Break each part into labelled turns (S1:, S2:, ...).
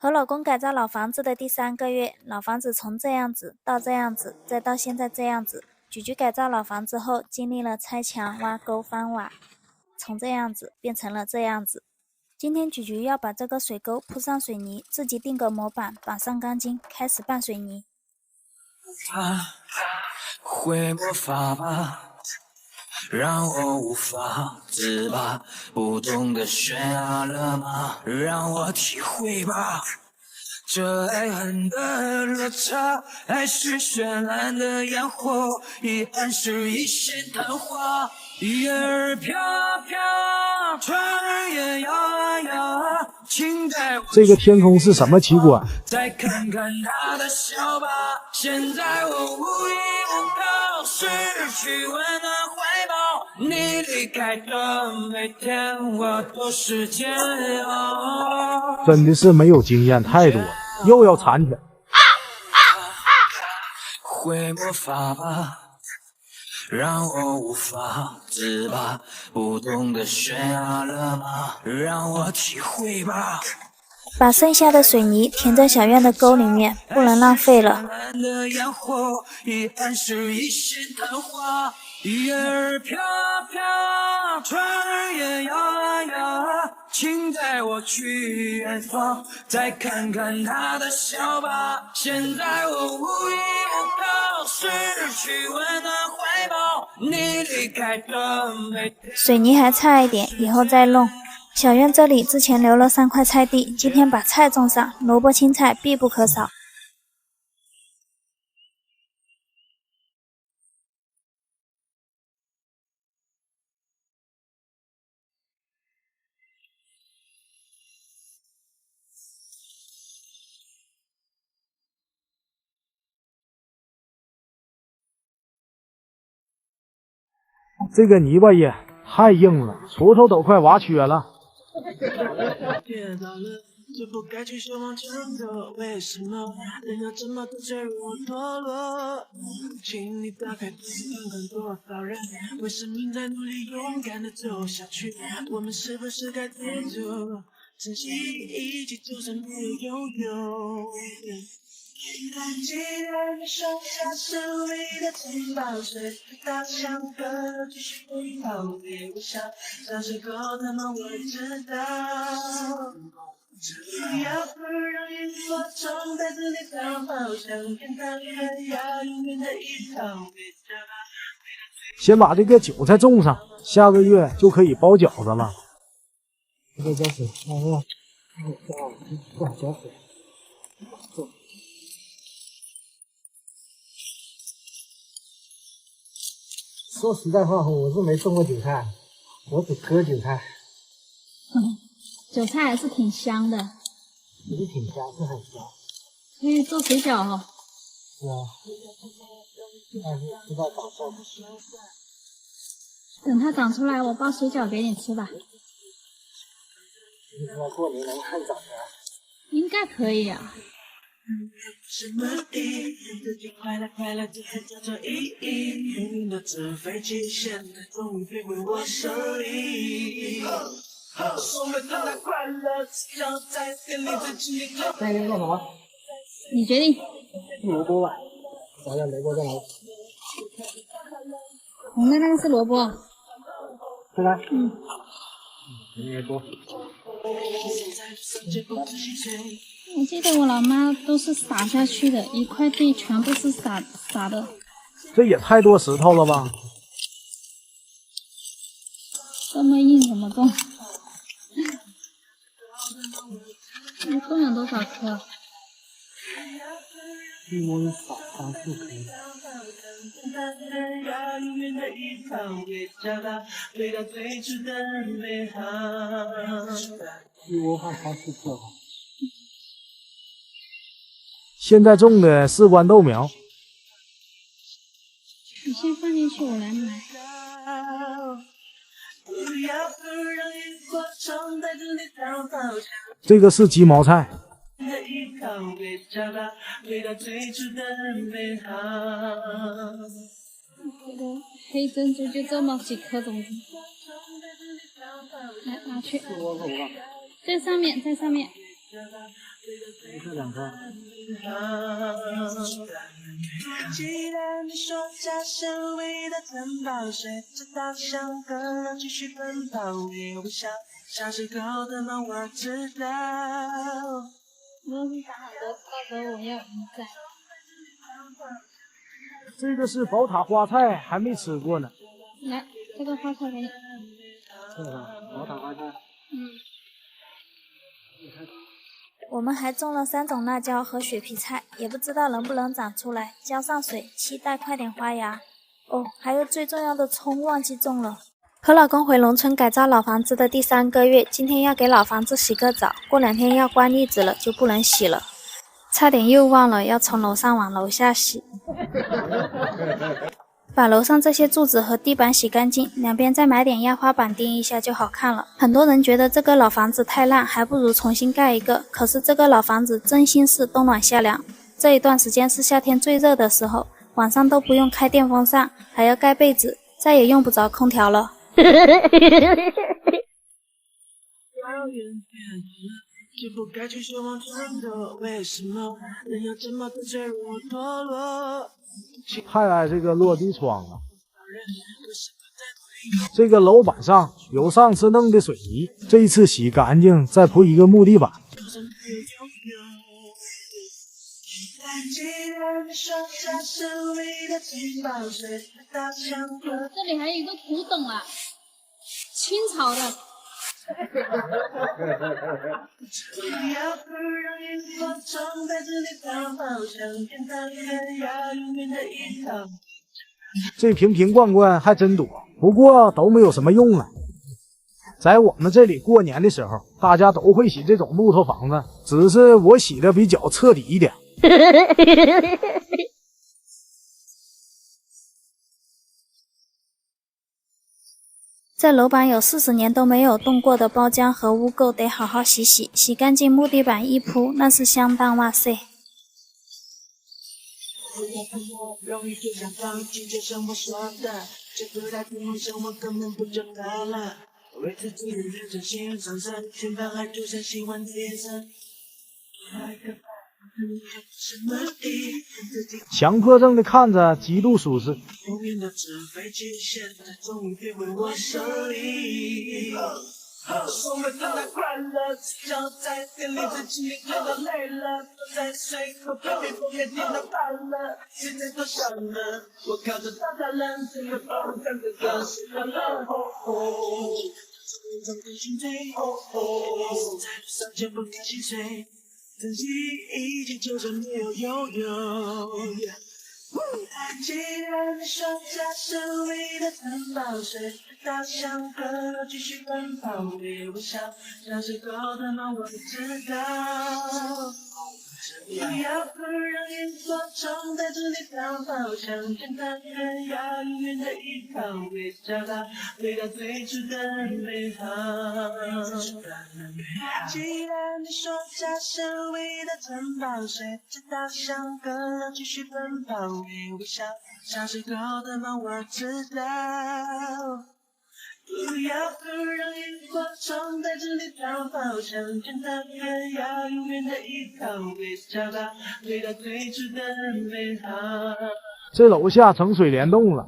S1: 和老公改造老房子的第3个月，老房子从这样子到这样子，再到现在这样子。菊菊改造老房子后，经历了拆墙、挖沟、翻瓦，从这样子变成了这样子。今天菊菊要把这个水沟铺上水泥，自己定个模板，绑上钢筋，开始拌水泥。
S2: 会魔法吧，让我无法自拔，不懂得悬崖勒马，让我体会吧。这爱恨的落差，爱是绚烂的烟火，遗憾是一线昙花。叶儿飘飘，船儿也摇摇，请带我
S3: 这个天空是什么奇观？
S2: 再看看他的笑吧。现在我无依无靠，失去温暖怀抱。你离开的每天，我都是煎熬。
S3: 真的是没有经验太多了，又要缠起来。
S2: 会魔法吧，让我无法自拔，不懂得悬崖勒马，让我体会吧。
S1: 把剩下的水泥填在小院的沟里面，不能浪费了。
S2: 遗憾是一线昙花，叶儿飘飘，船儿也摇摇，请带我去远方，再看看他的笑吧。现在我无依无靠，失去温暖怀抱，你离开的每天。
S1: 水泥还差一点，以后再弄。小院这里之前留了3块菜地，今天把菜种上，萝卜青菜必不可少。
S3: 这个泥巴也太硬了，锄头都快挖缺了。
S2: 跌倒了，就不该继续往前走。为什么人要这么的脆弱堕落？请你打开灯，看看多少人为生命在努力，勇敢的走下去。我们是不是该停住，珍惜一起，就算没有拥有。还记得你手下手里的钱包，随着大象歌继续奔跑，别微笑，小时候他们会知道。只要不让萤火虫在这里逃跑，想跟他们要永远的依靠。
S3: 先把这个韭菜种上，下个月就可以包饺子了。
S4: 这浇水，浇水。说实在话，我是没种过韭菜，我只割韭菜。
S5: 韭菜还是挺香的，
S4: 也挺香，是很香。
S5: 可以做水饺哦。
S4: 是啊，但是不知道长寿。
S5: 等它长出来，我包水饺给你吃吧。
S4: 你知道过年能看长的？
S5: 应该可以啊。
S2: 什么地？自己快乐快乐，这才叫做意义。命运的纸飞机，现在终于飞回我手里。送给他的快乐，只想在店里最经历的。
S4: 那应该干什么？
S5: 你决定。
S4: 萝卜吧，找点萝卜再来。
S5: 红的那个是萝卜。
S4: 是吧？
S5: 应
S4: 该多。
S5: 我记得我老妈都是撒下去的，一块地全部是撒的。
S3: 这也太多石头了吧？
S5: 这么硬怎么种？一共有多少颗？
S4: 一窝撒3次可以。一窝放3次吧。
S3: 现在种的是豌豆苗。
S5: 你先放进去，我来买。
S3: 这个是鸡毛菜。
S5: 黑珍珠就这么几颗种子，来拿去。在上面，在上面。
S4: 这两块。
S2: 既然你说家是唯一的珍宝，谁知道像个人继续奔跑，你微笑，像是狗的梦，我知道。
S5: 我是打好的，到时候我要你在。
S3: 这个是宝塔花菜，还没吃过呢。
S5: 来，这个花菜给你。
S4: 这个宝塔花菜。
S1: 我们还种了3种辣椒和雪皮菜，也不知道能不能长出来，浇上水，期待快点发芽。哦，还有最重要的葱忘记种了。和老公回农村改造老房子的第3个月，今天要给老房子洗个澡，过2天要关栗子了，就不能洗了。差点又忘了要从楼上往楼下洗。把楼上这些柱子和地板洗干净，两边再买点压花板钉一下就好看了。很多人觉得这个老房子太烂，还不如重新盖一个。可是这个老房子真心是冬暖夏凉，这一段时间是夏天最热的时候，晚上都不用开电风扇，还要盖被子，再也用不着空调了。
S2: 就不该去奢望争夺，为什么人要这么的脆弱堕落？
S3: 太爱这个落地窗了。这个楼板上有上次弄的水泥，这一次洗干净，再铺一个木地板。
S5: 这里还有一个古董啊，清朝的。
S3: 这瓶瓶罐罐还真多，不过都没有什么用啊。在我们这里过年的时候，大家都会洗这种木头房子，只是我洗的比较彻底一点。
S1: 这楼板有40年都没有动过的包浆和污垢，得好好洗洗，洗干净木地板一铺，那是相当哇塞。
S2: 容易就想放弃，就像我说的，这不太听梦想，我根本不就他了。为自己的人生信任上升，前方还出现喜欢的眼神。
S3: 强迫症的看着极度舒适。
S2: 后面的纸飞机现在终于飞回我手里。送了圣诞快乐，只想在店里自己看到累了，都在随口被封面听到烦了，现在都想了，我靠着大大人，整个包装的歌是快乐。从天心醉，在路上见不开心碎。自己已经就算没有拥有。既然你说家是唯一的城堡，谁知道像个继续奔跑，别微笑，像是狗的梦，我知道。不要不让萤火虫带着你逃跑，向前看看，要永远的依靠，别找到回到最初的美好。既然你说家是唯一的城堡，谁知道像个人继续奔跑，别微笑，像是狗的梦，我知道。不要不让萤火虫带着你逃跑，向前看看，要永远的依靠，别找到回到最初的美好。
S3: 这楼下成水帘洞了，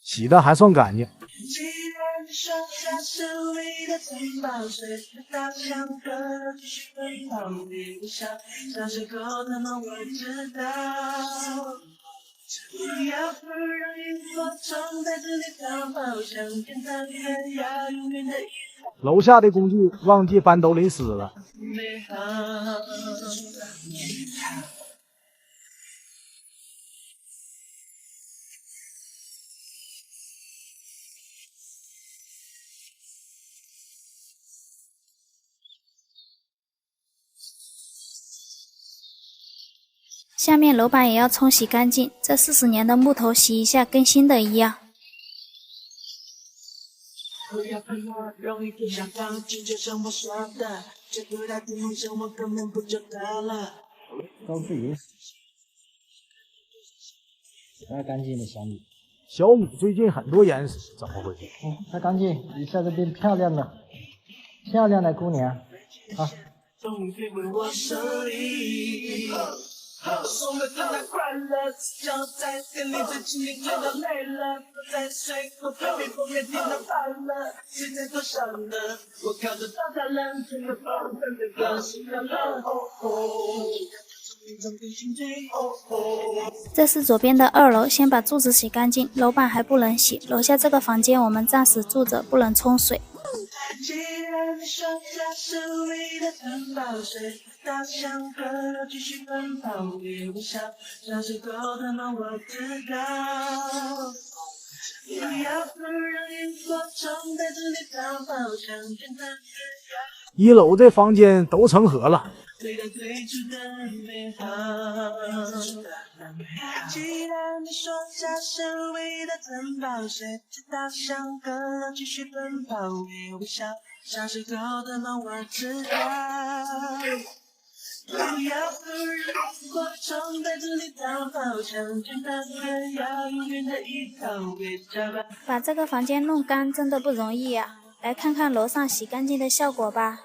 S3: 洗的还算干净。
S2: 既然你说家是唯一的城堡，谁知道像个继续奔跑，别微笑，像是狗的梦，我知道。不要不让萤火虫带着你逃跑，向前看看，要永远的依靠。
S3: 楼下的工具忘记搬都淋湿了。
S2: 美好。
S1: 下面楼板也要冲洗干净，这40年的木头洗一下跟新的一样。
S2: 不要怕我，容易就想放弃，就像我说的，这不太听梦想，我根本不就他了。
S4: 都是鱼，太干净的小米。
S3: 小米最近很多眼屎，怎么回事？
S4: 太干净，一下子变漂亮了，漂亮的姑娘。
S2: 终于飞回我手里。送了他那快乐，脚在店里最亲密，累到累了，坐在水口旁边风也听到烦了，谁在头上了？我靠着大栅栏，吹了风，真的高兴了。
S1: 这是左边的2楼，先把柱子洗干净，楼板还不能洗。楼下这个房间我们暂时住着，不能冲水。
S2: 既然你说家是为了担保，谁大象哥要继续奔跑，别微笑，像是狗的梦我知道。不要不让萤火虫带着你逃跑，向前的
S3: 1楼这房间都成盒了。
S2: 最大最初的美好。既然你说家是为了珍宝，谁知道像个要继续奔跑，别微笑，像是狗的梦我知道。不要不让萤火虫带着你逃跑，向前的人要永远的依靠，别找吧。
S1: 把这个房间弄干真的不容易呀，来看看楼上洗干净的效果吧。